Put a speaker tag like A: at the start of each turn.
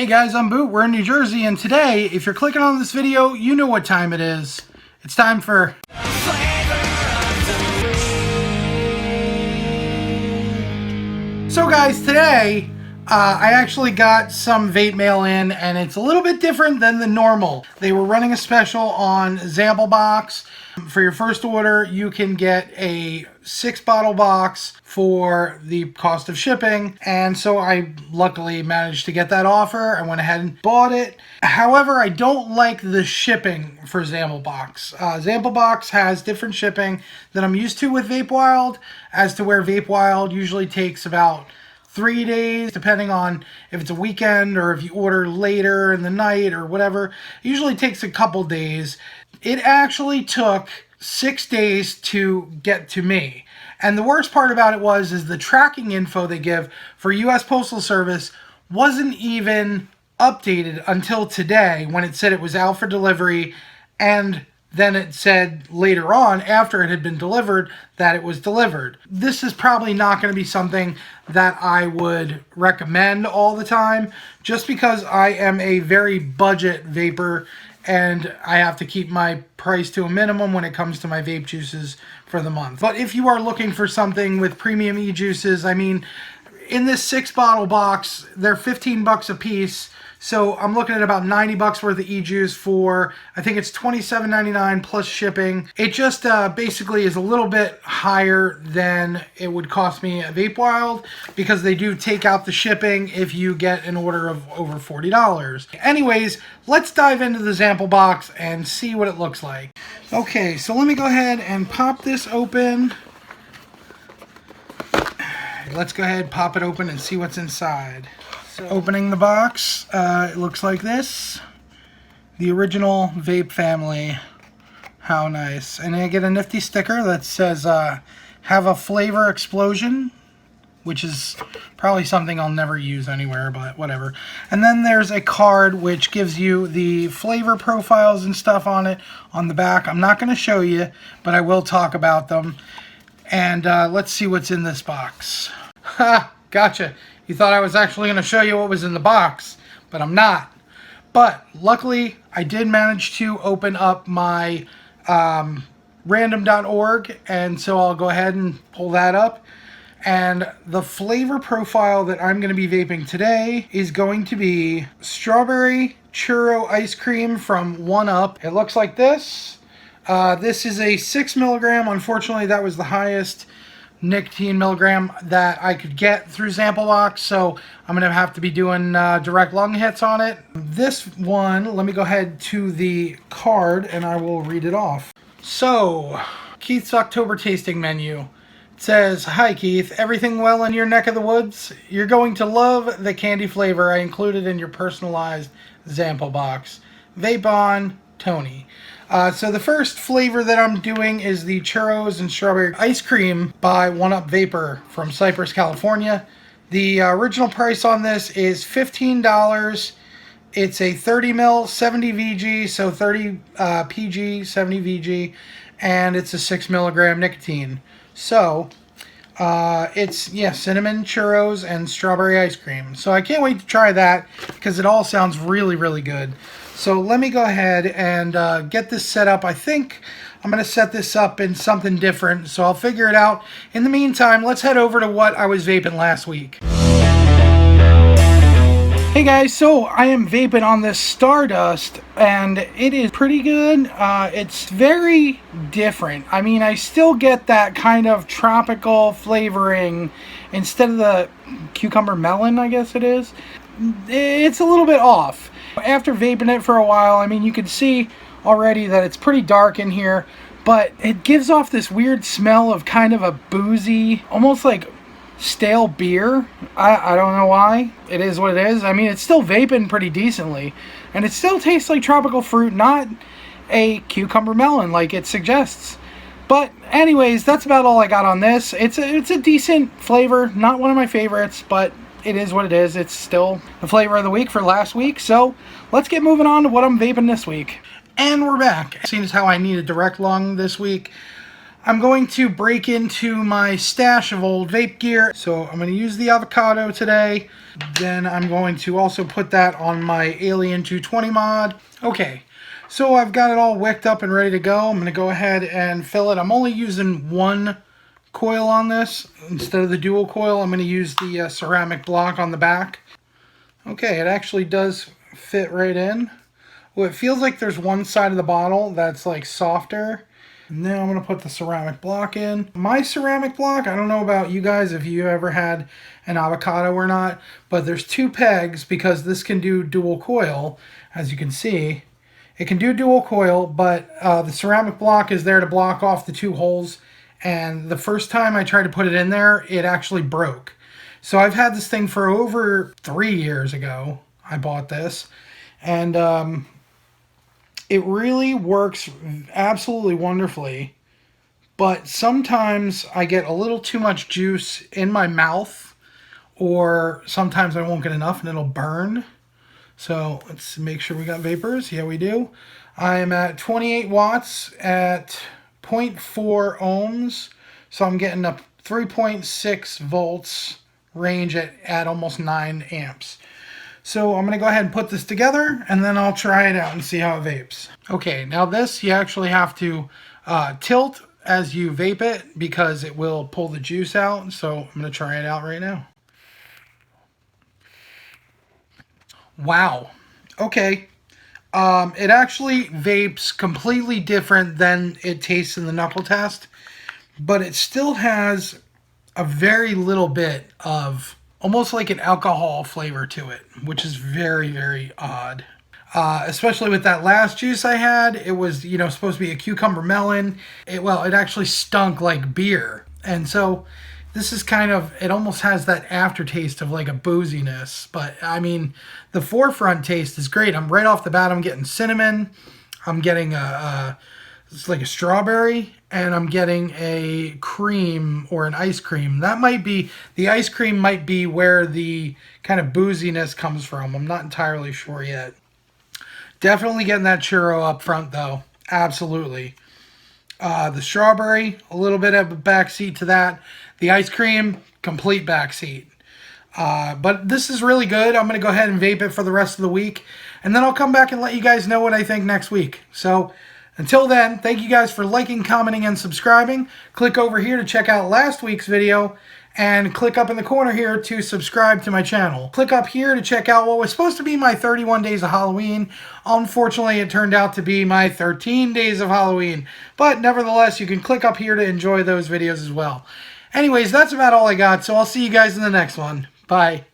A: Hey guys, I'm Boot. We're in New Jersey, and today, if you're clicking on this video, you know what time it is. It's time for... So guys, today, I actually got some vape mail in, and it's a little bit different than the normal. They were running a special on Zamplebox. For your first order, you can get a 6-bottle box for the cost of shipping, and so I luckily managed to get that offer. I went ahead and bought it. However, I don't like the shipping for Zamplebox. Zamplebox has different shipping than I'm used to with Vapewild, as to where Vapewild usually takes about 3 days, depending on if it's a weekend or if you order later in the night or whatever. It usually takes a couple days. It actually took 6 days to get to me. And the worst part about it is the tracking info they give for U.S. Postal Service wasn't even updated until today, when it said it was out for delivery, and then it said later on, after it had been delivered, that it was delivered. This is probably not going to be something that I would recommend all the time, just because I am a very budget vapor, and I have to keep my price to a minimum when it comes to my vape juices for the month. But if you are looking for something with premium e-juices, I mean, in this 6-bottle box, they're 15 bucks a piece. So I'm looking at about 90 bucks worth of e-juice for, I think it's $27.99 plus shipping. It just basically is a little bit higher than it would cost me at Vapewild, because they do take out the shipping if you get an order of over $40. Anyways, let's dive into the Zamplebox and see what it looks like. Okay, so let me go ahead and pop this open. Let's go ahead, pop it open, and see what's inside. So, opening the box, it looks like this. The original vape family. How nice. And I get a nifty sticker that says, have a flavor explosion, which is probably something I'll never use anywhere, but whatever. And then there's a card which gives you the flavor profiles and stuff on it on the back. I'm not going to show you, but I will talk about them. And let's see what's in this box. Ha! Gotcha. You thought I was actually going to show you what was in the box, but I'm not. But luckily, I did manage to open up my random.org, and so I'll go ahead and pull that up. And the flavor profile that I'm going to be vaping today is going to be strawberry churro ice cream from 1UP. It looks like this. This is a 6 milligram. Unfortunately, that was the highest nicotine milligram that I could get through Zamplebox, so I'm gonna have to be doing direct lung hits on it. This one, let me go ahead to the card and I will read it off. So, Keith's October tasting menu. It says, "Hi Keith, everything well in your neck of the woods? You're going to love the candy flavor I included in your personalized Zamplebox. Vape on, Tony." So the first flavor that I'm doing is the churros and strawberry ice cream by 1UP Vapor from Cypress, California. The original price on this is $15. It's a 30 mil, 70 VG, so 30 PG, 70 VG, and it's a 6 milligram nicotine. So it's, yeah, cinnamon churros and strawberry ice cream. So I can't wait to try that, because it all sounds really, really good. So let me go ahead and get this set up. I think I'm going to set this up in something different, so I'll figure it out. In the meantime, let's head over to what I was vaping last week. Hey guys, so I am vaping on this Stardust, and it is pretty good. It's very different. I mean, I still get that kind of tropical flavoring instead of the cucumber melon, I guess it is. It's a little bit off. After vaping it for a while, I mean, you can see already that it's pretty dark in here, but it gives off this weird smell of kind of a boozy, almost like stale beer. I don't know why. It is what it is. I mean, it's still vaping pretty decently, and it still tastes like tropical fruit, not a cucumber melon like it suggests. But anyways, that's about all I got on this. It's a decent flavor, not one of my favorites, but it is what it is. It's still the flavor of the week for last week. So let's get moving on to what I'm vaping this week. And we're back. Seeing as how I need a direct lung this week, I'm going to break into my stash of old vape gear. So I'm going to use the avocado today. Then I'm going to also put that on my Alien 220 mod. Okay, so I've got it all wicked up and ready to go. I'm going to go ahead and fill it. I'm only using one coil on this. Instead of the dual coil, I'm going to use the ceramic block on the back. Okay, it actually does fit right in. Well, it feels like there's one side of the bottle that's like softer. And now I'm going to put the ceramic block in. My ceramic block, I don't know about you guys if you ever had an avocado or not, but there's two pegs because this can do dual coil, as you can see. It can do dual coil, but the ceramic block is there to block off the two holes. And the first time I tried to put it in there, it actually broke. So I've had this thing for over 3 years ago. I bought this. And it really works absolutely wonderfully, but sometimes I get a little too much juice in my mouth, or sometimes I won't get enough and it'll burn. So let's make sure we got vapors. Yeah, we do. I am at 28 watts at 0.4 ohms, so I'm getting up 3.6 volts range at almost 9 amps. So I'm going to go ahead and put this together, and then I'll try it out and see how it vapes. Okay, now this you actually have to tilt as you vape it because it will pull the juice out. So I'm going to try it out right now. Wow. Okay. It actually vapes completely different than it tastes in the knuckle test, but it still has a very little bit of almost like an alcohol flavor to it, which is very, very odd. Especially with that last juice I had, it was, you know, supposed to be a cucumber melon. It actually stunk like beer. And so this is kind of, it almost has that aftertaste of like a booziness. But I mean, the forefront taste is great. I'm right off the bat, I'm getting cinnamon. I'm getting it's like a strawberry, and I'm getting a cream or an ice cream. That might be, the ice cream might be where the kind of booziness comes from. I'm not entirely sure yet. Definitely getting that churro up front though. Absolutely. The strawberry, a little bit of a backseat to that. The ice cream, complete backseat. But this is really good. I'm going to go ahead and vape it for the rest of the week. And then I'll come back and let you guys know what I think next week. So until then, thank you guys for liking, commenting, and subscribing. Click over here to check out last week's video, and click up in the corner here to subscribe to my channel. Click up here to check out what was supposed to be my 31 days of Halloween. Unfortunately, it turned out to be my 13 days of Halloween. But nevertheless, you can click up here to enjoy those videos as well. Anyways, that's about all I got, so I'll see you guys in the next one. Bye.